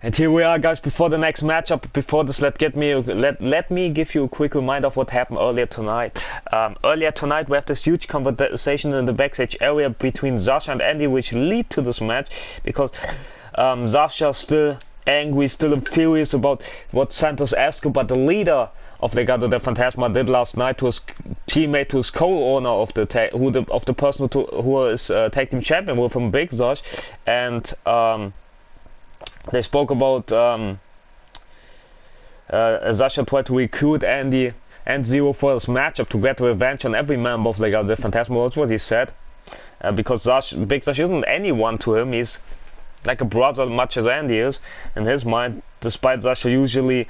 And here we are, guys, before the next matchup. Before this, let me give you a quick reminder of what happened earlier tonight. Earlier tonight, we have this huge conversation in the backstage area between Sascha and Andi, which lead to this match, because Sascha still angry, still furious about what Santos Escobar, the leader of Legado de Fantasma, did last night to his teammate, to his co-owner of the person who is tag team champion with him, Big Sash, and they spoke about Sascha tried to recruit Andi and Z3r0 for this matchup to get revenge on every member of Legado de Fantasma. That's what he said, because Big Sash isn't anyone to him. He's like a brother, much as Andi is in his mind, despite Sascha usually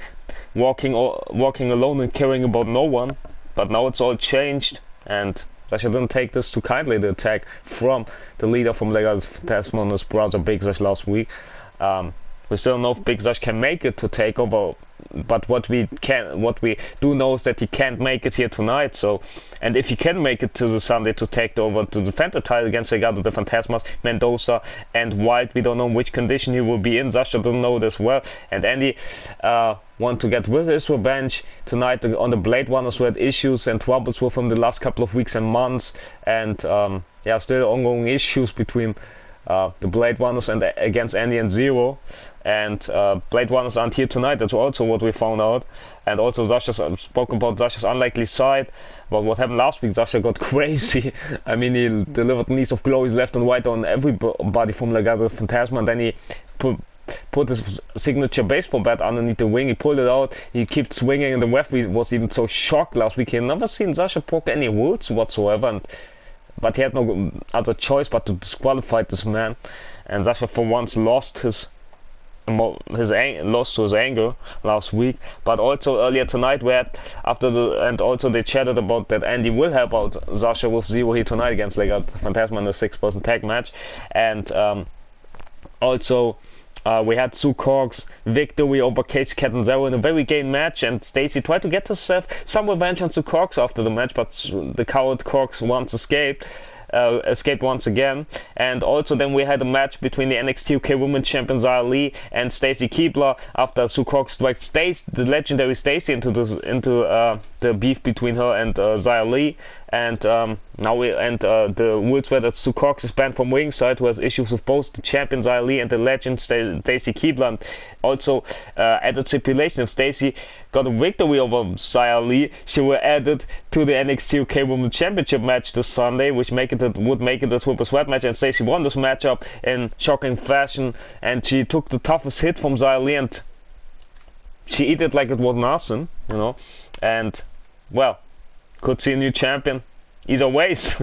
walking alone and caring about no one. But now it's all changed, and Sascha didn't take this too kindly, the attack from the leader from Legado de Fantasma on his brother Big Sash last week. We still don't know if Big Sash can make it to take over, but what we do know is that he can't make it here tonight. So, and if he can make it to the Sunday to take over, to defend the title against Legado de Fantasmas, Mendoza and White, we don't know which condition he will be in. Sascha doesn't know this well, and Andi want to get with his revenge tonight on the Blade Runners, who had issues and troubles with him the last couple of weeks and months, and yeah, still ongoing issues between the Blade Runners and against Andi and Z3r0, and Blade Runners aren't here tonight. That's also what we found out. And also Sascha spoke about Sascha's unlikely side, about what happened last week. Sascha got crazy. I mean, he delivered knees of glories left and right on everybody from Legado de Fantasma, and then he put his signature baseball bat underneath the wing. He pulled it out, he kept swinging, and the referee was even so shocked last week. He had never seen Sascha poke any rules whatsoever, but he had no other choice but to disqualify this man. And Sascha for once lost his anger last week. But also earlier tonight, we had and also they chatted about that Andi will help out Sascha with Z3r0 here tonight against Legado de Fantasma in the 6-person tag match. And also we had Sue Cork's victory over Cage Cat and Zero in a very game match, and Stacy tried to get herself some revenge on Sue Corks after the match, but the coward Corks once escaped once again. And also then we had a match between the NXT UK Women's Champion Z3r0 and Stacy Keibler after Sue Corks dragged the legendary Stacy into the beef between her and Z3r0. And now the rules were that Sue Corks is banned from ringside, who has issues with both the champion Z3r0 and the legend Stacy Keibler. And also added stipulation, if Stacy got a victory over Z3r0, she were added to the NXT UK Women's Championship match this Sunday, which would make it a triple threat match. And Stacy won this matchup in shocking fashion, and she took the toughest hit from Z3r0 and she ate it like it was nothing, you know. And well, could see a new champion either ways.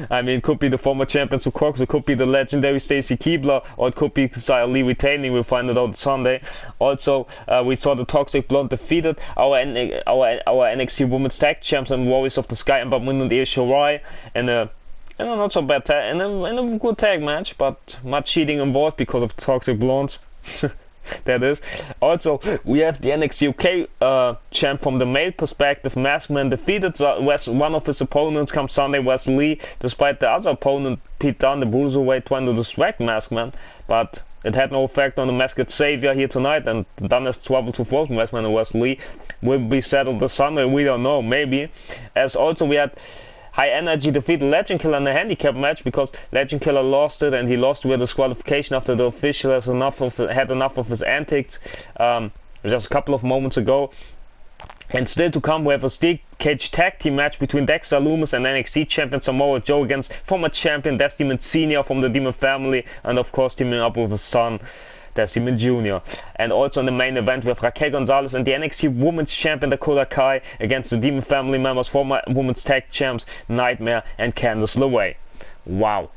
I mean, it could be the former champion Sue Corks, it could be the legendary Stacy Keibler, or it could be Z3r0 retaining. We'll find it out Sunday. Also, we saw the Toxic Blonde defeated our NXT Women's Tag Champs and Warriors of the Sky, Ember Moon and Io Shirai, in a not so bad in a good tag match, but much cheating involved because of Toxic Blondes. That is. Also, we have the NXT UK champ from the male perspective. Maskman defeated one of his opponents come Sunday, Wes Lee, despite the other opponent, Pete Dunne, the Bruiserweight, trying to distract Maskman. But it had no effect on the Masked Savior here tonight, and Dunne has trouble to force Maskman and Wes Lee. Will be settled this Sunday, we don't know, maybe. As also we had High Energy defeated Legend Killer in a handicap match, because Legend Killer lost it, and he lost with disqualification after the official had enough of his antics just a couple of moments ago. And still to come, we have a steel cage tag team match between Dexter Lumis and NXT champion Samoa Joe against former champion Des Demon Sr. from the Demon family, and of course teaming up with his son Des Demon Jr. And also in the main event, we have Raquel Gonzalez and the NXT Women's Champion Dakota Kai against the Demon family members, former Women's Tag Champs Nightmare and Candice LeRae. Wow.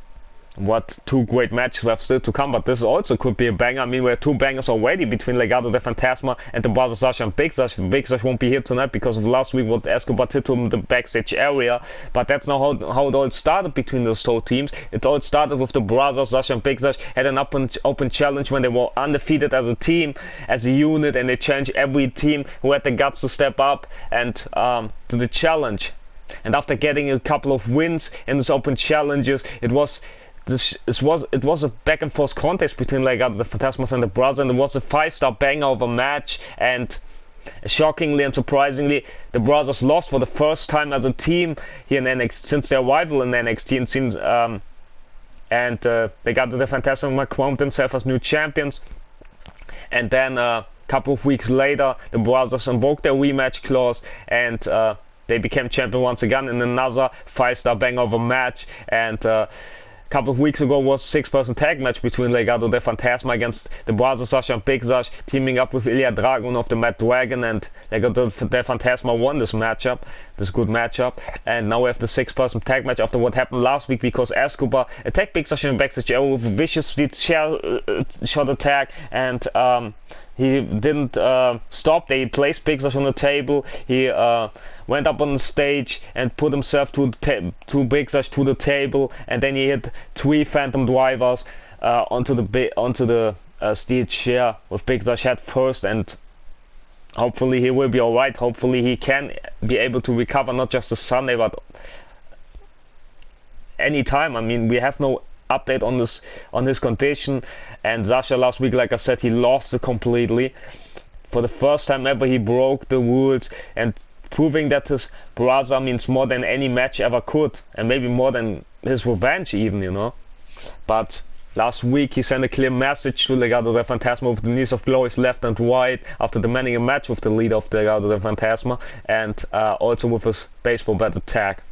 What two great matches we have still to come, but this also could be a banger. I mean, we have two bangers already between Legado de Fantasma and the brothers Sascha and Big Sash. Big Sash won't be here tonight because of last week what Escobar did to him in the backstage area, but that's not how it all started between those two teams. It all started with the brothers Sascha and Big Sash had an open challenge when they were undefeated as a team, as a unit, and they challenged every team who had the guts to step up and to the challenge. And after getting a couple of wins in those open challenges, it was it was a back and forth contest between Legado, the Fantasmas and the Brothers, and it was a 5-star banger of a match. And shockingly and surprisingly, the Brothers lost for the first time as a team here in NXT since their arrival in NXT. It seems, and Legado, the Fantasma crowned themselves as new champions. And then a couple of weeks later, the Brothers invoked their rematch clause, and they became champion once again in another 5-star banger of a match. And a couple of weeks ago was a 6-person tag match between Legado de Fantasma against the Brothers Sascha and Big Sash, teaming up with Ilya Dragun of the Mad Dragon, and Legado de Fantasma won this matchup, this good matchup. And now we have the 6-person tag match after what happened last week, because Escobar attacked Big Sash in the backstage area with a vicious chair shot attack, and he didn't stop. They placed Big Sash on the table. He went up on the stage and put himself to Big Sash to the table, and then he hit 3 phantom drivers onto the steel chair with Big Sash head first. And hopefully he will be alright. Hopefully he can be able to recover, not just this Sunday but anytime. I mean, we have no update on his condition. And Sasha last week, like I said, he lost it completely. For the first time ever, he broke the rules, and proving that his brother means more than any match ever could, and maybe more than his revenge even, you know. But last week he sent a clear message to Legado de Fantasma with the knees of glories left and right after demanding a match with the leader of Legado de Fantasma, and also with his baseball bat attack.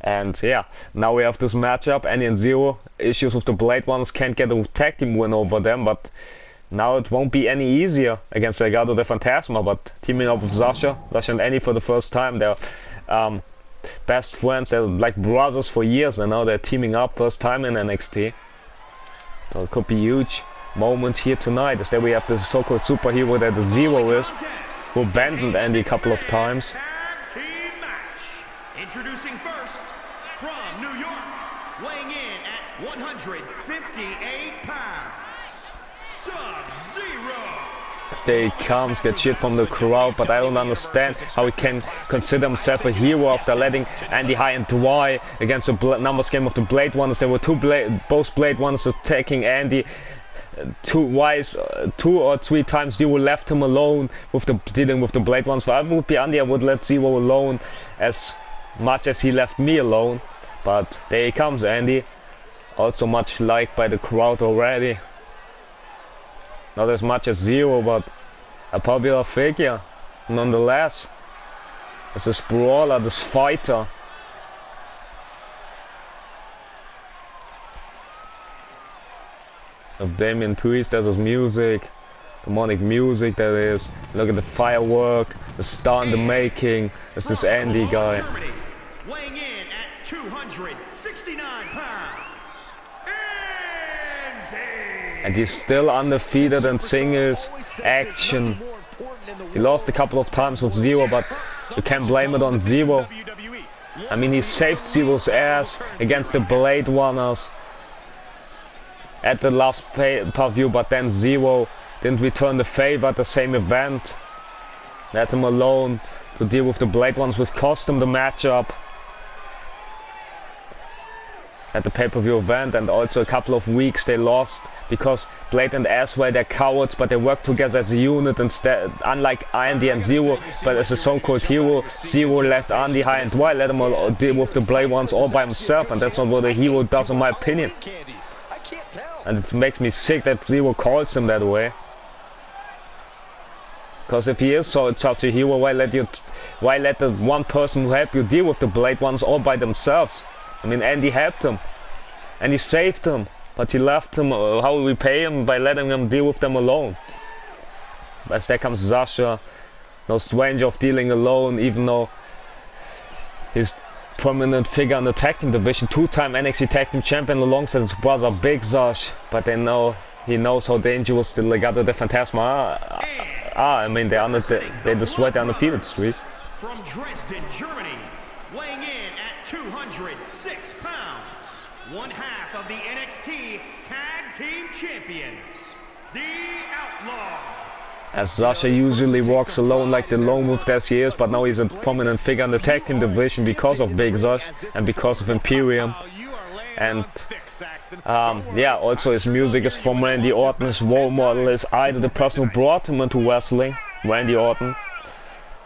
And yeah, now we have this matchup. Andi and Z3r0, issues with the Blade Ones, can't get a tag team win over them, but now it won't be any easier against Legado de Fantasma. But teaming up with Sasha and Andi for the first time, they're best friends, they're like brothers for years, and now they're teaming up first time in NXT. So it could be huge moments here tonight, as there we have the so-called superhero that the Z3r0 is, who abandoned Andi a couple of times. Introducing first, from New York, weighing in at 158 pounds, Sub-Zero. As there he comes, gets shit from the crowd, but I don't understand how he can consider himself a hero after letting Andi high and dry against the numbers game of the Blade Ones. There were both Blade Ones attacking Andi. 2 or 3 times Z3r0 left him alone with dealing with the Blade Ones. If I would be Andi, I would let Z3r0 alone as much as he left me alone. But there he comes, Andi, also much liked by the crowd already. Not as much as Z3r0, but a popular figure nonetheless. As this brawler, this fighter. Of Damien Priest as his music, demonic music that is. Look at the firework, the star in the making. It's this Andi guy. Weighing in at 269 pounds, Andi. And he's still undefeated in singles action. He lost a couple of times with Z3r0, but you can't blame it on Z3r0. I mean, he saved Z3r0's ass against the Blade Runners at the last pay-per-view, but then Z3r0 didn't return the favor at the same event. Let him alone to deal with the Blade Ones, which cost him the matchup at the pay-per-view event. And also a couple of weeks they lost because Blade and Aswell, they're cowards, but they work together as a unit instead, unlike Andi and Z3r0. But as a so-called hero, Z3r0 left Andi high and dry, let him all deal with the Blade Ones all by himself, and that's not what a hero does in my opinion. And it makes me sick that Z3r0 calls him that way. Because if he is so just a hero, why let the one person who helped you deal with the Blade Ones all by themselves? I mean, Andi helped him, and he saved him, but he left him. How will we pay him? By letting him deal with them alone. As there comes Sasha, no stranger of dealing alone, even though he's prominent figure in the tag team division, 2-time NXT tag team champion alongside his brother Big Sash. But he knows how dangerous the Legado de Fantasma are. I mean, they destroyed the undefeated streak. From Dresden, Germany, weighing in at 206 pounds, one half of the NXT Tag Team Champions, the Outlaw. As Sasha usually walks alone like the lone wolf that he is, but now he's a prominent figure in the tag team division because of Big Sash and because of Imperium. And yeah, also his music is from Randy Orton. His role model is either the person who brought him into wrestling, Randy Orton.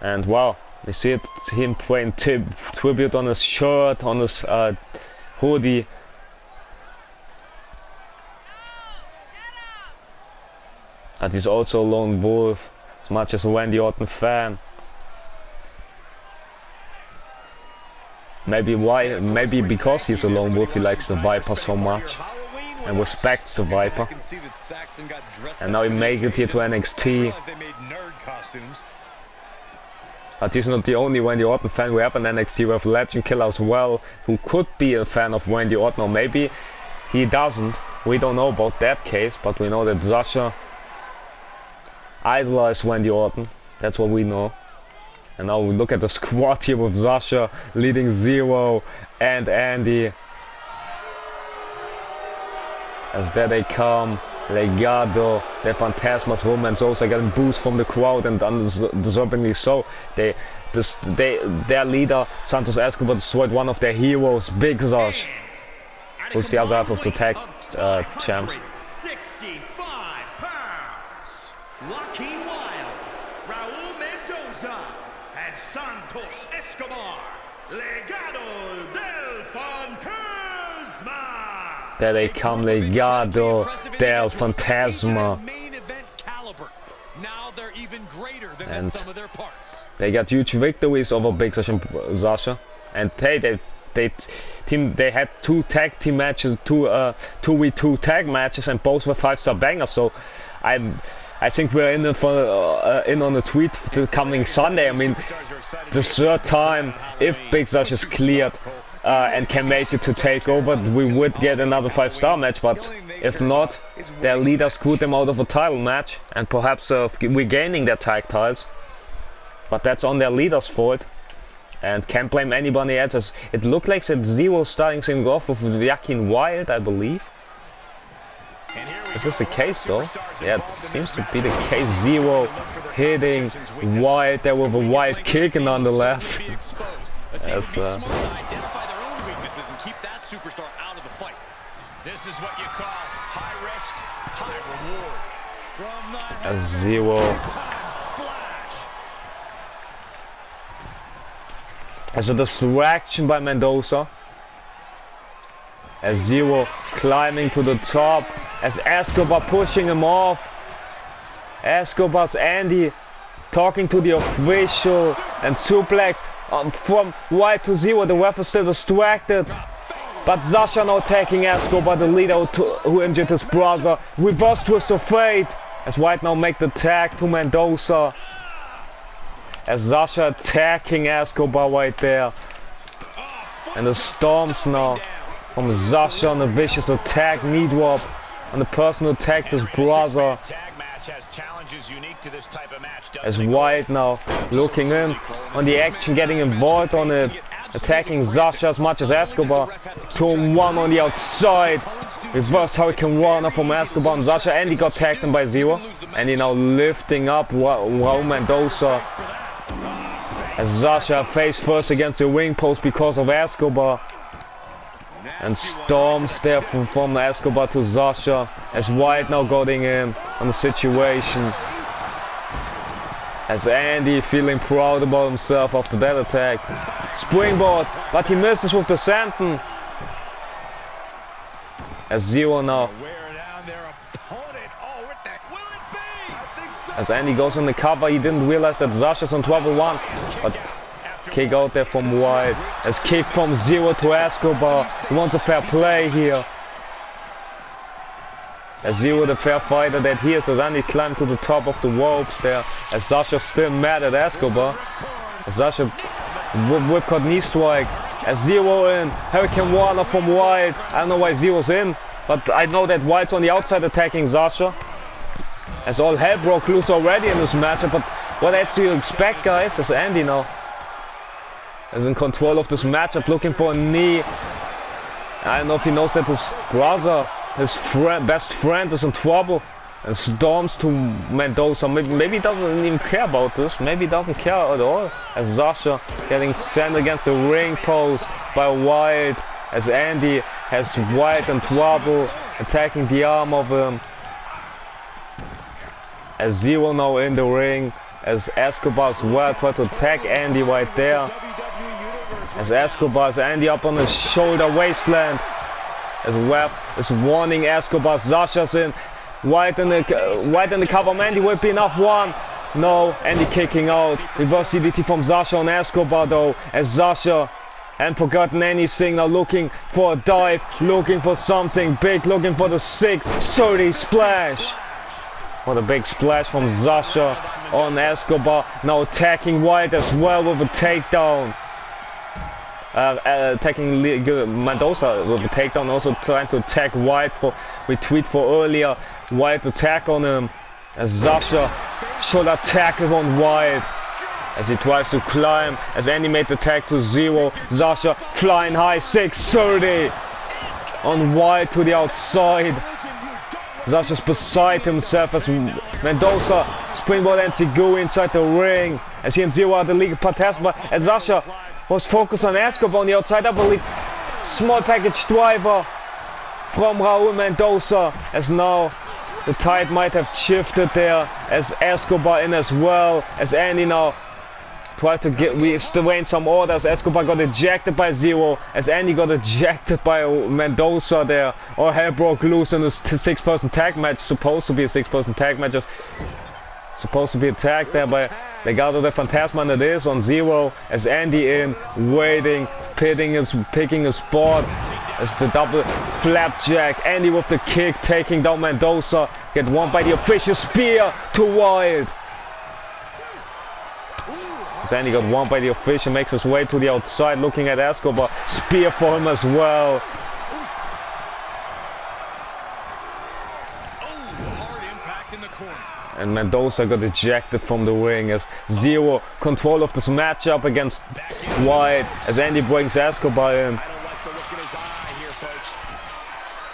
And wow, you see it, him playing tribute on his shirt, on his hoodie. But he's also a lone wolf, as much as a Randy Orton fan. Maybe because he's a lone wolf, he likes the Viper so much and respects the Viper. And now he made it here to NXT. But he's not the only Randy Orton fan we have in NXT. We have Legend Killer as well, who could be a fan of Randy Orton, or maybe he doesn't. We don't know about that case, but we know that Sasha idolized Randy Orton. That's what we know. And now we look at the squad here with Sasha leading Z3r0 and Andi. As there they come, Legado, their Fantasma's Romance also getting boost from the crowd, and undeservingly so. Their leader, Santos Escobar, destroyed one of their heroes, Big Sash, who's the other half of the tag champs. Santos Escobar, Legado del Fantasma. There they come, Legado del Fantasma. Now they're even greater than the sum of their parts. They got huge victories over Big Sash and Sasha. And they had 2 tag team matches, 2v2 tag matches, and both were 5-star bangers. So I think we're in on the tweet the coming Sunday. I mean, the 3rd time, if Big Sash is cleared and can make it to take over, we would get another 5-star match. But if not, their leader screwed them out of a title match and perhaps regaining their tag titles. But that's on their leader's fault, and can't blame anybody else. As it looked like that Z3r0 starting things off with Yakin Wild, I believe. Is this the case though? Yeah, it seems to be the case. Z3r0 hitting Wild there with a wild kick nonetheless. As Z3r0 as a distraction by Mendoza. As Z3r0 climbing to the top, as Escobar pushing him off. Escobar's Andi talking to the official and suplex from Wild to Z3r0. The ref is still distracted, but Sasha now taking Escobar, the leader who injured his brother. Reverse twist of fate as Wild now make the tag to Mendoza. As Sasha attacking Escobar right there, and the storms now from Sasha on a vicious attack, knee drop on the person who attacked his brother. As Wild now looking in on the action, getting involved on it, attacking Sasha as much as Escobar. 2-1 on the outside. Reverse Hurricane Runner from Escobar and Sasha. Andi got tagged in by Z3r0. Andi now lifting up Raul Mendoza. As Sasha face first against the ring post because of Escobar. And storms there from Escobar to Sasha. As Wild now going in on the situation. As Andi feeling proud about himself after that attack. Springboard, but he misses with the senton. As Z3r0 now. As Andi goes on the cover, he didn't realize that Sasha's on 12-1. But kick out there from Wild. As kick from Z3r0 to Escobar. He wants a fair play here. As Z3r0 the fair fighter that he is, as Andi climbed to the top of the ropes there. As Sasha still mad at Escobar. As Sasha whipcord knee strike. As Z3r0 in. Hurricane Runner from Wild. I don't know why Z3r's in, but I know that Wild's on the outside attacking Sasha. As all hell broke loose already in this matchup, but what else do you expect, guys? As Andi now is in control of this matchup, looking for a knee. I don't know if he knows that his brother, his best friend, is in trouble, and storms to Mendoza. Maybe he doesn't even care about this. Maybe he doesn't care at all. As Sasha getting sent against the ring post by Wild. As Andi has White in trouble, attacking the arm of him. As Z3r0 now in the ring, as Escobar as well try to attack Andi right there. As Escobar has Andi up on his shoulder waistland. As Webb is warning Escobar, Sascha's in. White in the cover, Andi will be enough. One. No, Andi kicking out. Reverse DDT from Sascha on Escobar though, as Sascha and forgotten anything, now looking for a dive, looking for something big, looking for the 630 splash. What a big splash from Sascha on Escobar, now attacking White as well with a takedown. Attacking Mendoza with a takedown, also trying to attack White for retweet for earlier. White attack on him, as Sascha shoulder tackle on White. As he tries to climb, as Andi made the tag to Z3r0. Sascha flying high, 630 on White to the outside. Sascha's beside himself as Mendoza springboard and Segura inside the ring. As he and Z3r0 are the league Fantasma, as Sascha was focused on Escobar on the outside, I believe. Small package driver from Raul Mendoza, as now the tide might have shifted there, as Escobar in as well, as Andi now tried to restrain some orders. Escobar got ejected by Z3r0, as Andi got ejected by Mendoza there. All hell broke loose in this 6-person tag match. Supposed to be a 6-person tag match. Just supposed to be attacked there by Legado de Fantasma, and it is on Z3r0, as Andi in, waiting, picking his spot. As the double flapjack, Andi with the kick, taking down Mendoza. Get one by the official, spear to Wild. As Andi got one by the official, makes his way to the outside, looking at Escobar. Spear for him as well. Hard impact in the corner. And Mendoza got ejected from the ring, as Z3r0 control of this matchup against White, as Andi brings Escobar in.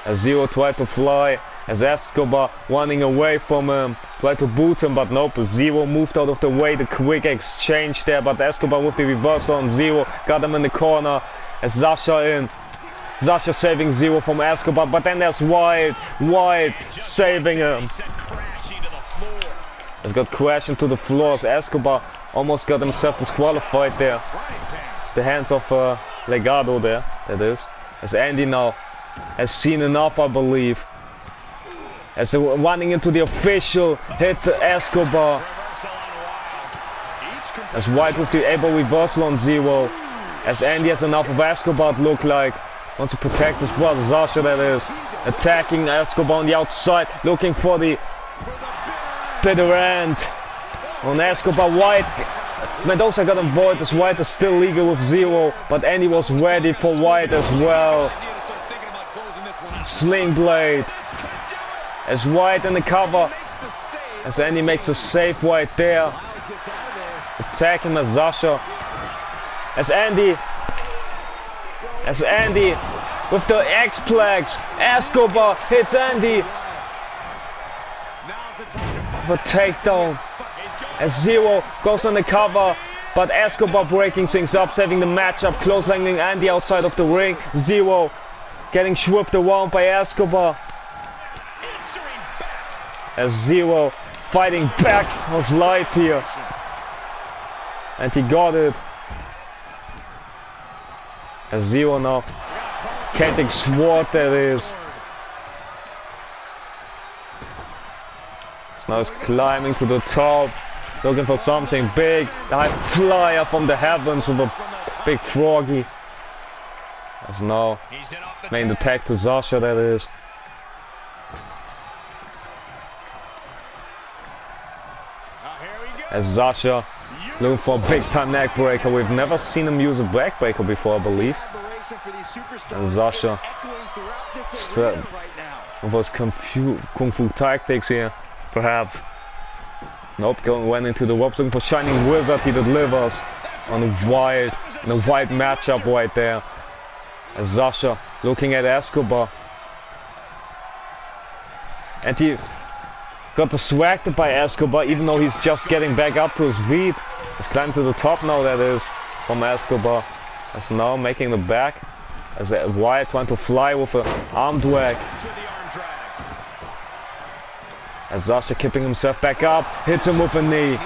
As Z3r0 tried to fly, as Escobar running away from him, tried to boot him, but nope, Z3r0 moved out of the way. The quick exchange there, but Escobar with the reversal on Z3r0 got him in the corner, as Sascha in. Sascha saving Z3r0 from Escobar, but then there's White saving him. Has got crashed into the floor, as Escobar almost got himself disqualified there. It's the hands of Legado there, that is. As Andi now has seen enough, I believe. As they're running into the official, hits Escobar. As White with the able reversal on Z3r0. As Andi has enough of Escobar, it look like. Wants to protect his brother Sascha, that is. Attacking Escobar on the outside, looking for the bitter end on Escobar. White, Mendoza got involved as White is still legal with Z3r0, but Andi was ready for White as well. Sling blade, as White in the cover, as Andi makes a save right there. Attacking as Sascha, as Andi with the X-Plex. Escobar hits Andi. The takedown, as Z3r0 goes on the cover, but Escobar breaking things up, saving the matchup, clotheslining Andi outside of the ring. Z3r0 getting swooped around by Escobar, as Z3r0 fighting back his life here, and he got it. As Z3r0 now getting sword, that is. Now he's climbing to the top, looking for something big. The high flyer from the heavens with a big froggy. As now main attack to Sascha, that is. As Sascha looking for a big time neck breaker. We've never seen him use a back breaker before, I believe. And Sascha with his kung fu tactics here. Perhaps. Nope, went into the ropes looking for Shining Wizard. He delivers on the White matchup right there. As Sascha looking at Escobar. And he got distracted by Escobar, even though he's just getting back up to his feet. He's climbing to the top now, that is, from Escobar. As now making the back. As Wyatt trying to fly with an arm drag. As Sasha keeping himself back up, hits him with a knee.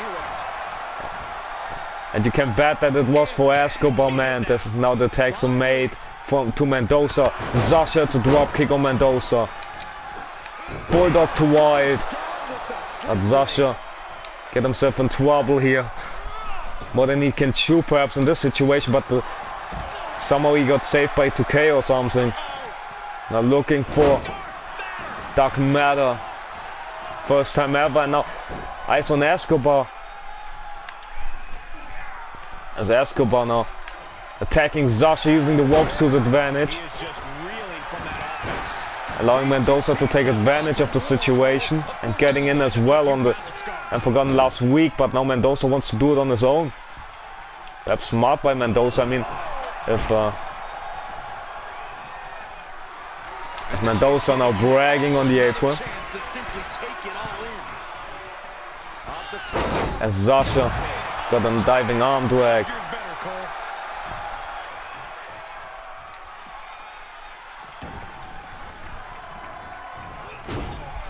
And you can bet that it was for Escobar, man. This is now the tag's been made to Mendoza. Sasha, it's a drop kick on Mendoza. Bulldog to Wyatt. But Sasha get himself in trouble here. More than he can chew perhaps in this situation, but somehow he got saved by 2K or something. Now looking for Dark Matter. First time ever, and now eyes on Escobar. As Escobar now attacking Sasha using the ropes to his advantage. Allowing Mendoza to take advantage of the situation and getting in as well on the... I've forgotten last week, but now Mendoza wants to do it on his own. Perhaps smart by Mendoza. I mean, if Mendoza now bragging on the apron. As Sasha got a diving arm drag.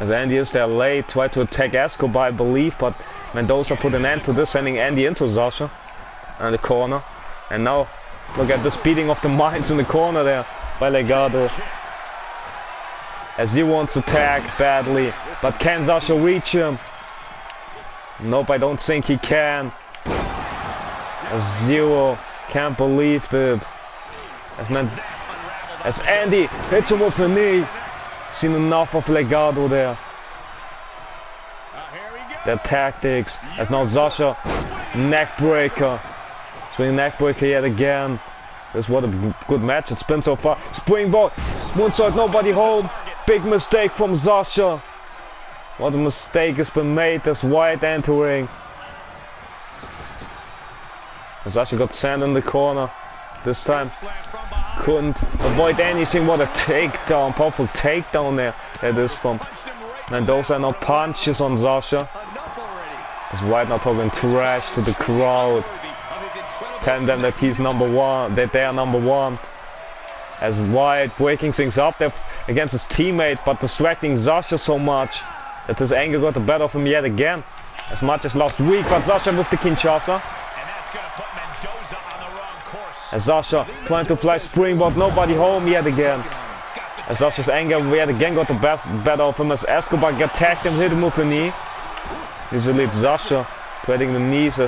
As Andy is there late, tried to attack Escobar, I believe, but Mendoza put an end to this, sending Andy into Sasha in the corner. And now look at this beating of the minds in the corner there by Legado. As he wants to tag badly, but can Sasha reach him? Nope, I don't think he can. As Z3r0 can't believe it. As Andy hits him with a knee. Seen enough of Legado there. Their tactics. As now Sasha, neck breaker. Swinging neck breaker yet again. This is what a good match it's been so far. Springboard, moonsault, nobody home. Big mistake from Sasha. What a mistake has been made. There's Wyatt entering. Sasha got sand in the corner. This time couldn't avoid anything. What a takedown, powerful takedown there. That is from Mendoza. Now punches on Sasha. As Wyatt now talking trash to the crowd, telling them that he's number one, that they are number one. As Wyatt breaking things up there against his teammate, but distracting Sasha so much that his anger got the better of him yet again, as much as last week. But Sasha with the Kinshasa. As Sasha trying to fly springboard, nobody home yet again. As Sasha's anger yet again got the better of him, as Escobar got tagged and hit him with a knee. Usually it's Sasha treading the knees.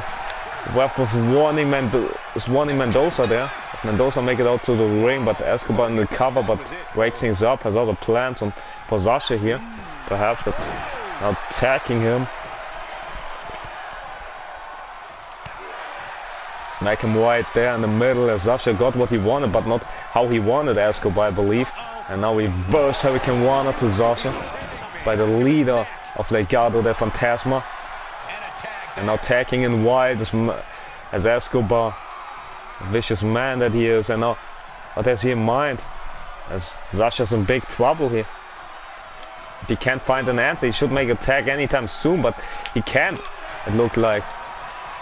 Weapon warning Mendoza there. As Mendoza make it out to the ring, but Escobar in the cover, but breaks things up, has other plans for Sasha here. Perhaps now attacking him. Smack him right there in the middle, as Sasha got what he wanted, but not how he wanted Escobar, I believe. And now reverse Hurricane Rana to Sasha by the leader of Legado, the Fantasma. And now tagging in wide as Escobar, vicious man that he is. And now what has he in mind? As Sasha's in big trouble here. If he can't find an answer, he should make a tag anytime soon, but he can't, it looked like.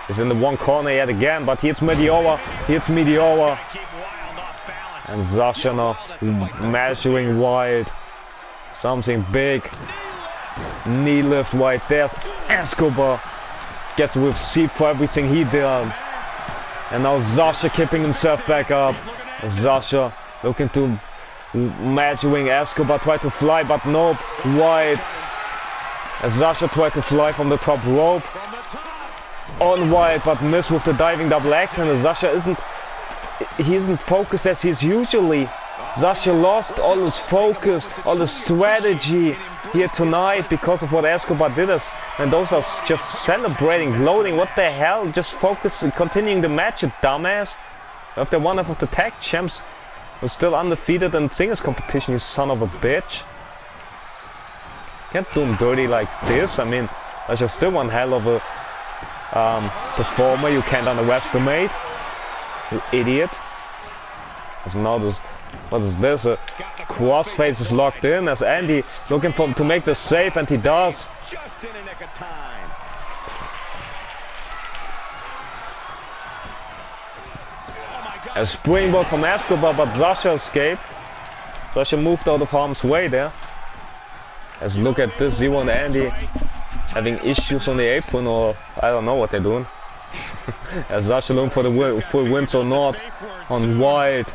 He's in the one corner yet again, but he hits Meteora. And Sasha now measuring wide. Something big. Knee lift right there. Escobar gets with seep for everything he did. And now Sasha keeping himself back up. Sasha looking to measuring Escobar, tried to fly, but nope, wide. As Sasha tried to fly from the top rope. On wide, but missed with the diving double action. And Sasha isn't focused as he's usually. Sasha lost all his focus, all his strategy here tonight because of what Escobar did. And those are just celebrating, gloating. What the hell? Just focus, continuing the match, you dumbass. If they're one of the tag champs, who's still undefeated in singles competition, you son of a bitch. Can't do him dirty like this. I mean, Sasha's still one hell of a performer. You can't underestimate. You idiot. As now this, what is this? A crossface is locked in as Andy looking for him to make the save, and he does. Just in a nick of time. Oh my A springboard from Escobar, but Sasha escaped. Sasha moved out of harm's way there. Let's look at this. Z3r0 and Andi having issues on the apron, or I don't know what they're doing. As Sasha looking for the full wins or not on Wild.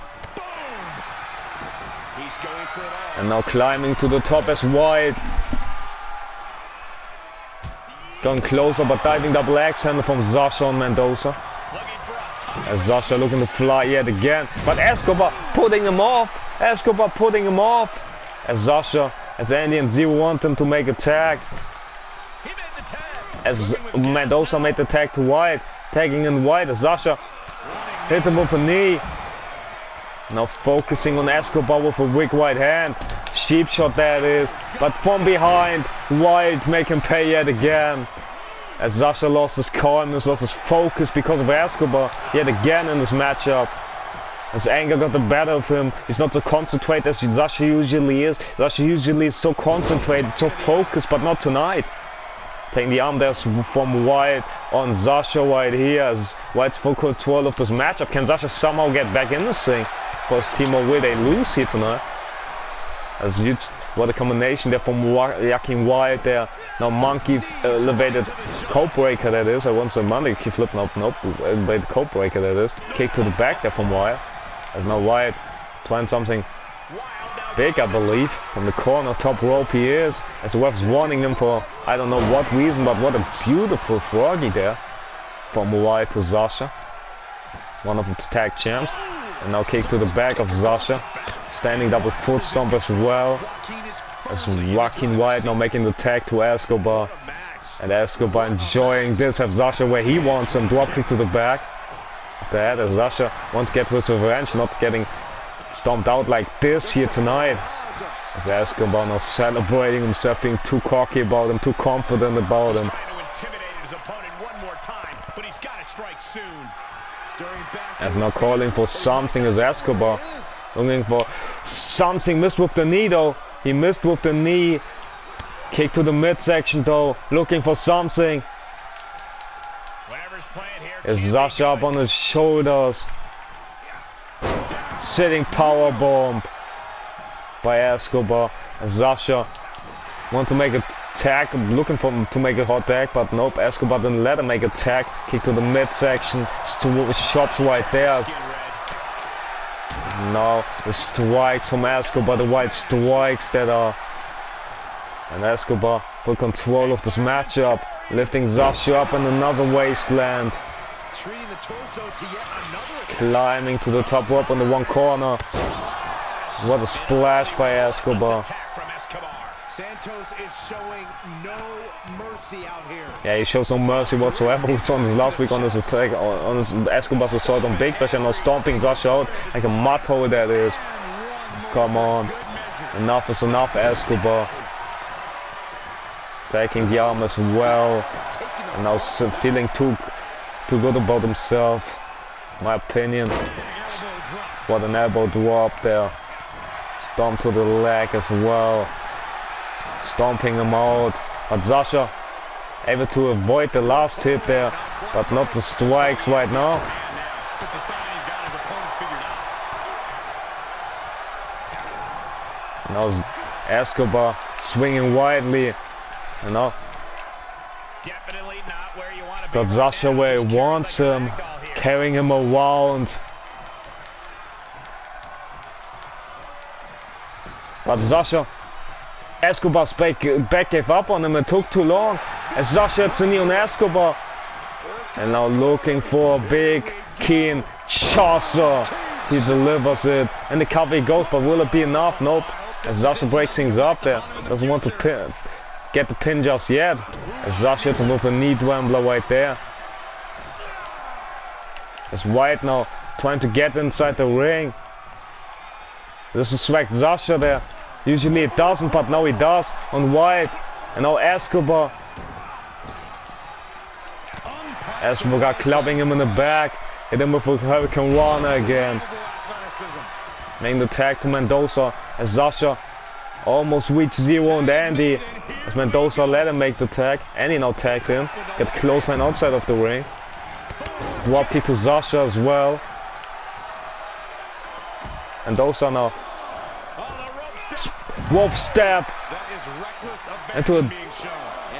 And now climbing to the top as Wild. Going closer, but diving double axe handle from Sasha on Mendoza. As Sasha looking to fly yet again, but Escobar putting him off. Escobar putting him off. As Sasha, as Andi and Z3r0 want him to make a tag. As Mendoza made the tag to Wild, tagging in Wild. As Sasha hit him with a knee. Now focusing on Escobar with a weak right hand. Sheep shot that is, but from behind, Wild make him pay yet again. As Sasha lost his calmness, lost his focus because of Escobar yet again in this matchup. As anger got the better of him, he's not so concentrated as Sasha usually is. Sasha usually is so concentrated, so focused, but not tonight. Taking the arm there from Wild on Sasha right here, as Wild's full control of this matchup. Can Sasha somehow get back in this thing for his team, or will they lose here tonight? As huge, what a combination there from Joachim Wild there. Now Monkey elevated cope breaker that is. I want some monkey flip, nope, elevated cope breaker that is. Kick to the back there from Wild. As now Wild trying something big, I believe, from the corner, top rope he is. As the ref's warning him for I don't know what reason, but what a beautiful froggy there from Wild to Sasha, one of the tag champs. And now kick to the back of Sasha, standing double foot stomp as well. As Joaquin Wild now making the tag to Escobar. And Escobar enjoying this, have Sasha where he wants him, drop kick to the back. After that, as Sasha wants to get his revenge, not getting stomped out like this here tonight. As Escobar now celebrating himself, being too cocky about him, too confident about him. As now calling for something as Escobar looking for something, missed with the knee though. He missed with the knee. Kick to the midsection though, looking for something. Is Sasha up on his shoulders. Sitting power bomb by Escobar. As Sasha wants to make a tag, looking for him to make a hot tag, but nope, Escobar didn't let him make a tag. Kick to the midsection, shots right there. Now the strikes from Escobar, the white strikes that are, and Escobar full control of this matchup, lifting Sasha up in another wasteland. Climbing to the top rope on the one corner. What a splash by Escobar. Santos is showing no mercy out here. Yeah, he shows no mercy whatsoever. We saw this last week on his attack, on his Escobar's assault on Big Sasha, now stomping Sasha out like a mud hole that is. Come on. Enough is enough, Escobar. Taking the arm as well. And now feeling too good about himself. My opinion. What an elbow drop there. Stomp to the leg as well. Stomping him out, but Sasha able to avoid the last hit there, but not the strikes right now. Now Escobar swinging widely, and now got Sasha where he wants him, carrying him around. But Sasha, Escobar's back gave up on him, it took too long. As Sasha hits the knee on Escobar. And now looking for a big keen Chaucer. He delivers it. And the cover he goes, but will it be enough? Nope. As Sasha breaks things up there. Doesn't want to get the pin just yet. As Sasha hits him with a knee rambler right there. As White now trying to get inside the ring. This is swag Sasha there. Usually it doesn't, but now he does on White. And now Escobar. Escobar clubbing him in the back. Hit him with a Hurricane Rana again. Making the tag to Mendoza. As Sasha almost reached Z3r0 and Andi. As Mendoza let him make the tag. Andi now tagged him. Get close line outside of the ring. Drop kick to Sasha as well. Mendoza now. Rope step into a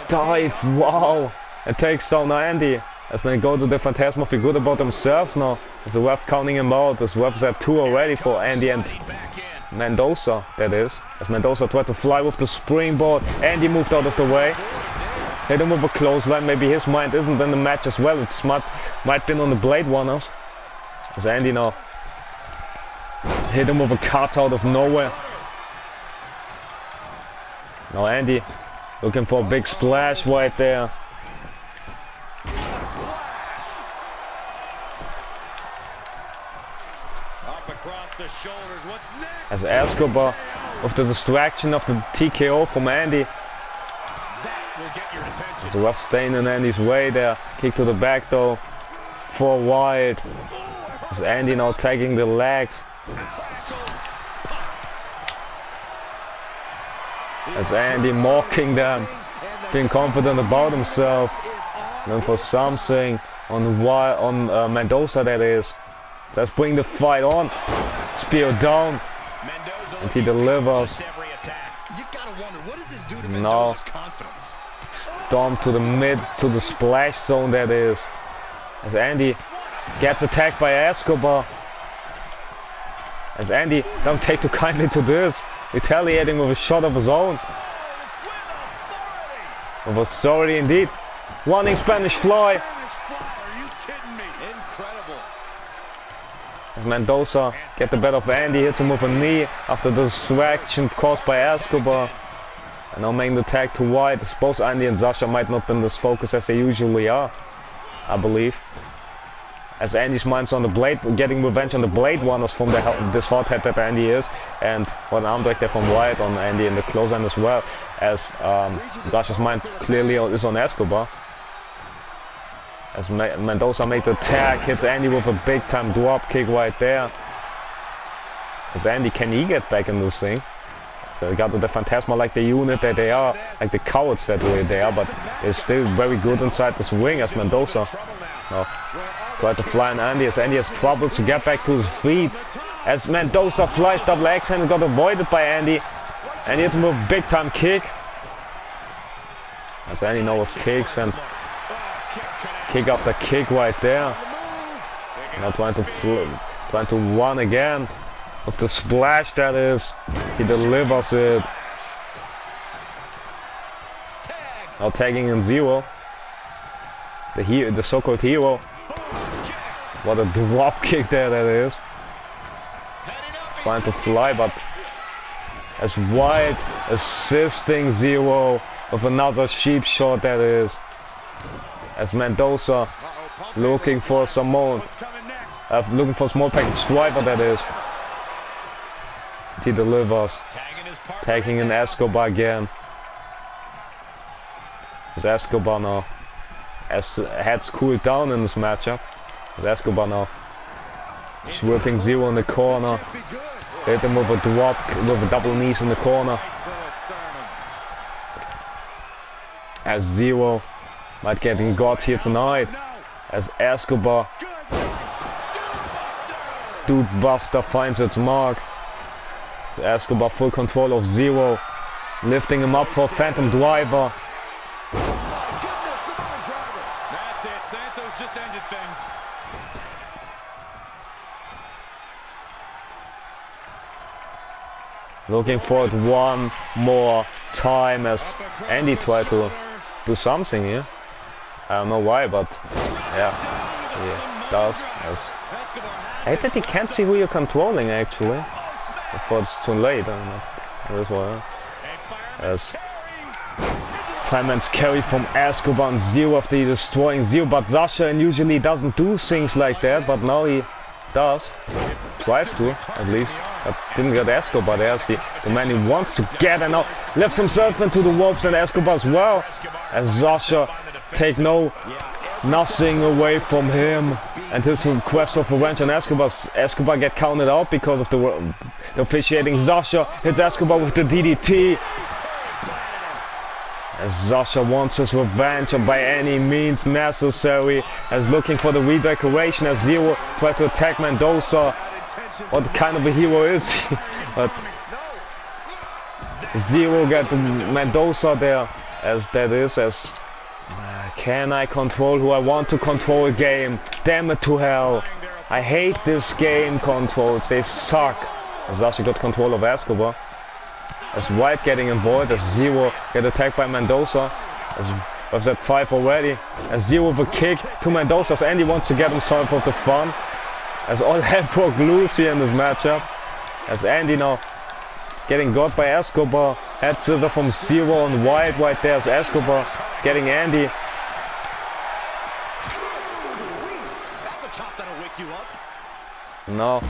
dive. Wow. It takes down Andy. As they go to the Fantasma, feel good about themselves now. As the ref counting him out. This ref's at 2 already for Andy and Mendoza, that is. As Mendoza tried to fly with the springboard. Andy moved out of the way. Hit him with a clothesline. Maybe his mind isn't in the match as well. It might been on the Blade Runners. As Andy now hit him with a cut out of nowhere. Now Andy looking for a big splash right there. As Escobar with the distraction of the TKO from Andy. The ref staying in Andy's way there. Kick to the back though. For wide. As Andy now tagging the legs. As Andy mocking them. Being confident about himself. Going for something on Mendoza, that is. Let's bring the fight on. Spear down. And he delivers. Now stomp to the mid, to the splash zone, that is. As Andy gets attacked by Escobar. As Andy don't take too kindly to this. Retaliating with a shot of his own. With authority indeed. Running Spanish fly. As Mendoza get the better of Andy, hits him with a knee after the distraction caused by Escobar. And now making the tag to wide. I suppose Andy and Sasha might not been as focused as they usually are, I believe. As Andy's mind's on the Blade, getting revenge on the Blade Runners from this hothead that Andy is. And one arm drag there from wide on Andy in the close end as well. As Sasha's mind clearly is on Escobar. As Mendoza made the tag, hits Andy with a big time drop kick right there. As Andy, can he get back in this thing? So they got the Fantasma like the unit that they are, like the cowards that they are, but they're still very good inside this ring. As Mendoza now try to fly on Andy, as Andy has trouble to get back to his feet. As Mendoza flies double X-hand, got avoided by Andy. And hits him with a big time kick. As Andy now with kicks and kick after kick right there. Now trying to run again with the splash, that is. He delivers it. Now tagging in Z3r0. The so-called hero. What a drop kick there that is. Trying to fly, but as White assisting Z3r0 with another sheep shot, that is. As Mendoza looking for some more, looking for a small package driver, that is. He delivers, taking in Escobar again. As Escobar now, as heads cooled down in this matchup. As Escobar now whipping Z3r0 in the corner. Hit him with a drop, with a double knees in the corner. As Z3r0 might getting got here tonight. As Escobar, Dude Buster finds its mark. As Escobar full control of Z3r0, lifting him up for a Phantom Driver. That's it. Santos just ended things. Looking for it one more time as Andy tried to do something here. I don't know why, but yeah, he does. Yes. I hate that he can't see who you're controlling actually. Before it's too late. I don't know. This one. As Fireman's carry from Escobar and Z3r0 after he destroying Z3r0, but Sasha usually doesn't do things like that, but now he does. Tries to, at least. But didn't get Escobar there. The man he wants to get, and now left himself into the ropes, and Escobar as well. As Sasha take nothing away from him, and his request of revenge on Escobar. Escobar get counted out because of the officiating. Sasha hits Escobar with the DDT. As Sasha wants his revenge by any means necessary, as looking for the redecoration as Z3r0 tried to attack Mendoza. what kind of a hero is he? But Z3r0 get Mendoza there, as that is, as can I control who I want to control a game? Damn it to hell. I hate this game controls, they suck. Sasha got control of Escobar. As White getting involved, as Z3r0 get attacked by Mendoza. As that 5 already. As Z3r0 with a kick to Mendoza, as Andy wants to get himself off the fun. As all hell broke loose here in this matchup. As Andy now getting got by Escobar. Head scissor from Z3r0 on White right there as Escobar getting Andy. Now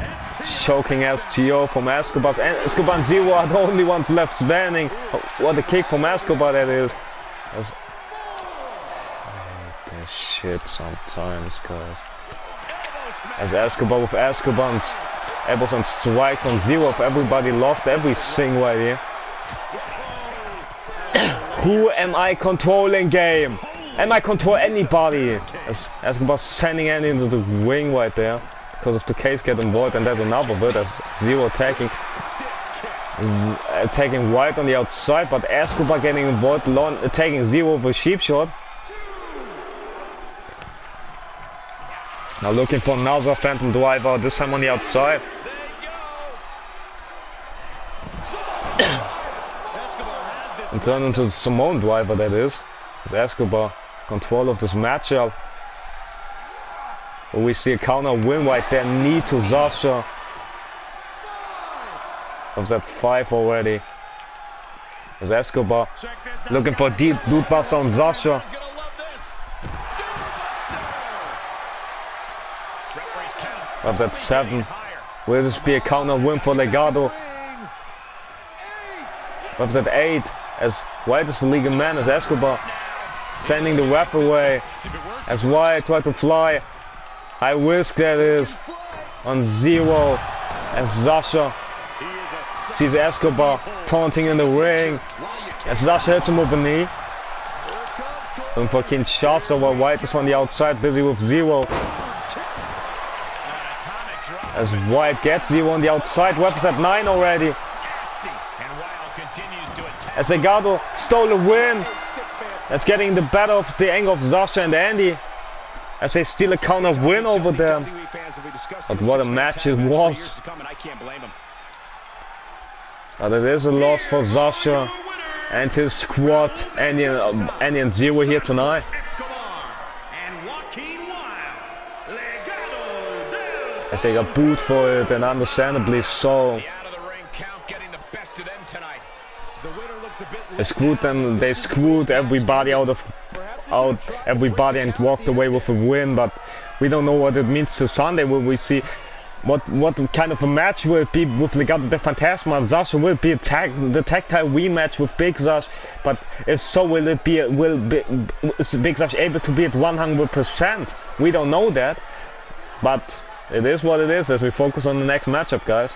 choking STO from Escobar. And Escobar and Z3r0 are the only ones left standing. Oh, what a kick from Escobar that is. I hate this shit sometimes, guys. As Escobar with Escobar's elbows and strikes on Z3r0, if everybody lost everything right here. Who am I controlling game? Am I control anybody? As Escobar sending Andy into the ring right there. Because of the case get involved, and that's another bit as Z3r0 attacking White on the outside, but Escobar getting involved, attacking Z3r0 with a sheep shot. Now looking for another phantom driver, this time on the outside. And turn into the Simone driver, that is. As Escobar control of this matchup. We see a counter win right there, knee to Sasha. Of that 5 already. As Escobar looking for deep dude buster on Sasha. Of that 7. Will this be a counter win for Legado? Of that 8. As White is the legal man, as Escobar sending the ref away. As White tried to fly. High risk that is on Z3r0 as Sasha sees Escobar taunting in the ring as Sasha hits him with a knee. And for Kinshasa while White is on the outside busy with Z3r0. As White gets Z3r0 on the outside, weapons at 9 already. As Legado stole a win. That's getting the better of the angle of Sasha and Andy. As they steal a counter win over them. But what a match it was. But it is a loss for Sasha and his squad. Andy and Z3r0 here tonight. As they got booed for it, and understandably so. They screwed them, they screwed everybody out everybody and walked away with a win, but we don't know what it means to Sunday. Will we see what kind of a match will it be with Legado de Fantasma and Sasha? Will it be the tag title rematch with Big Sash? But if so, will is Big Sash able to be at 100%? We don't know that, but it is what it is as we focus on the next matchup, guys.